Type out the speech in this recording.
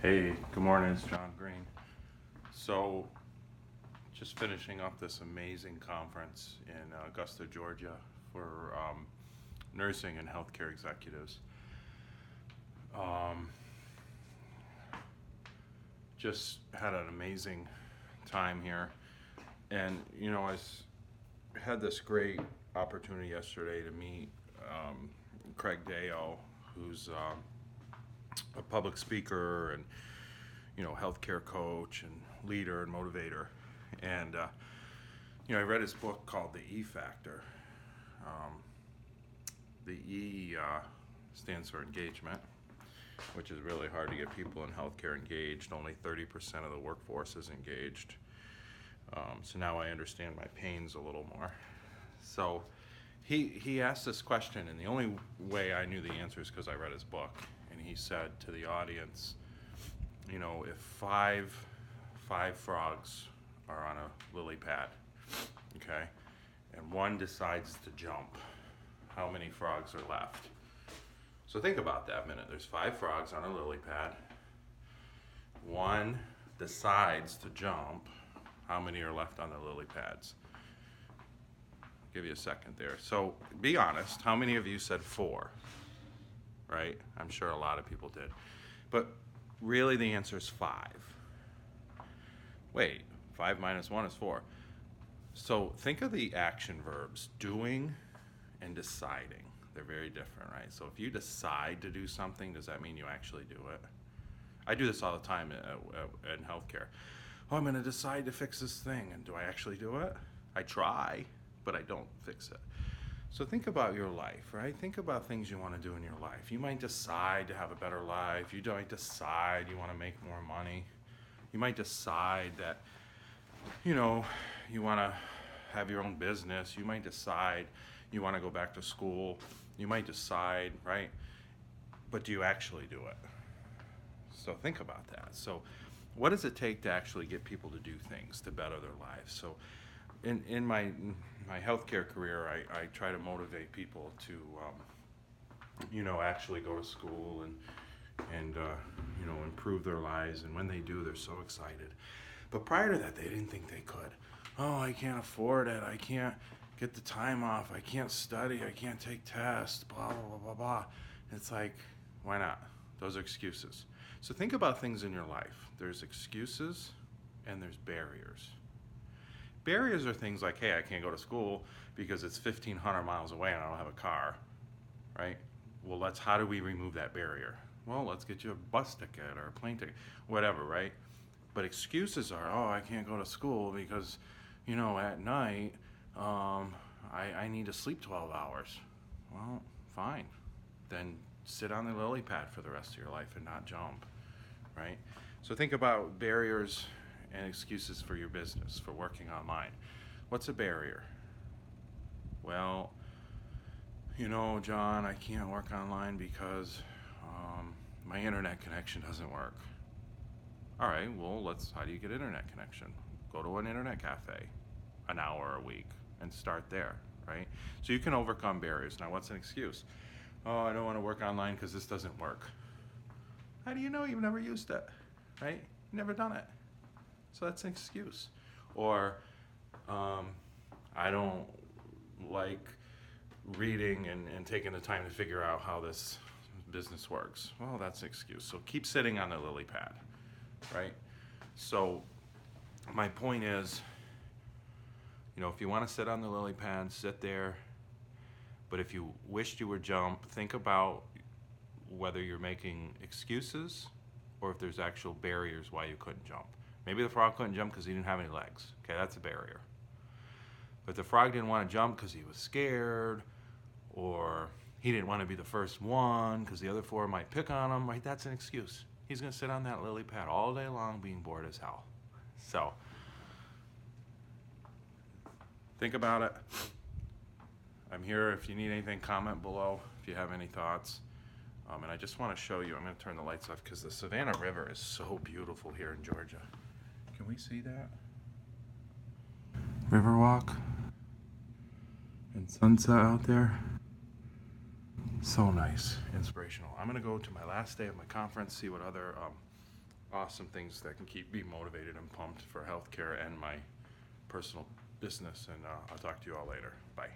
Hey, good morning, it's John Green. So, just finishing up this amazing conference in Augusta, Georgia for nursing and healthcare executives. Um, just had an amazing time here. And, had this great opportunity yesterday to meet Craig Deo, who's a public speaker and healthcare coach and leader and motivator. And I read his book called The E Factor. Um, the E stands for engagement, which is really hard to get people in healthcare engaged. Only 30% of the workforce is engaged. So now I understand my pains a little more. So he asked this question, and the only way I knew the answer is because I read his book. And he said to the audience, if five frogs are on a lily pad, okay, and one decides to jump, how many frogs are left? So think about that a minute. There's five frogs on a lily pad. One decides to jump. How many are left on the lily pads? I'll give you a second there. So be honest. How many of you said four? Right? I'm sure a lot of people did. But really the answer is five. Wait, 5 minus 1 is 4. So think of the action verbs, doing and deciding. They're very different, right? So if you decide to do something, does that mean you actually do it? I do this all the time in healthcare. Oh, I'm going to decide to fix this thing, and do I actually do it? I try, but I don't fix it. So think about your life, right? Think about things you want to do in your life. You might decide to have a better life. You might decide you want to make more money. You might decide that, you want to have your own business. You might decide you want to go back to school. You might decide, right? But do you actually do it? So think about that. So what does it take to actually get people to do things to better their lives? So in my healthcare career, I try to motivate people to, actually go to school and improve their lives. And when they do, they're so excited. But prior to that, they didn't think they could. Oh, I can't afford it. I can't get the time off. I can't study. I can't take tests. Blah, blah, blah, blah, blah. It's like, why not? Those are excuses. So think about things in your life. There's excuses and there's barriers. Barriers are things like, hey, I can't go to school because it's 1,500 miles away and I don't have a car, right? Well, how do we remove that barrier? Well, let's get you a bus ticket or a plane ticket, whatever, right? But excuses are, oh, I can't go to school because, at night, I need to sleep 12 hours. Well, fine. Then sit on the lily pad for the rest of your life and not jump, right? So think about barriers and excuses for your business, for working online. What's a barrier? Well, John, I can't work online because my internet connection doesn't work. All right, well, how do you get internet connection? Go to an internet cafe an hour a week and start there, right? So you can overcome barriers. Now, what's an excuse? Oh, I don't want to work online because this doesn't work. How do you know? You've never used it, right? You've never done it. So that's an excuse. Or I don't like reading and taking the time to figure out how this business works. Well, that's an excuse. So keep sitting on the lily pad, right? So my point is, if you want to sit on the lily pad, sit there. But if you wished you were jump, think about whether you're making excuses or if there's actual barriers why you couldn't jump. Maybe the frog couldn't jump because he didn't have any legs. Okay, that's a barrier. But the frog didn't want to jump because he was scared, or he didn't want to be the first one because the other four might pick on him, right? That's an excuse. He's going to sit on that lily pad all day long being bored as hell. So think about it. I'm here. If you need anything, comment below if you have any thoughts. And I just want to show you, I'm going to turn the lights off because the Savannah River is so beautiful here in Georgia. Can we see that? Riverwalk and sunset out there. So nice, inspirational. I'm going to go to my last day of my conference, see what other awesome things that can keep me motivated and pumped for healthcare and my personal business. And I'll talk to you all later. Bye.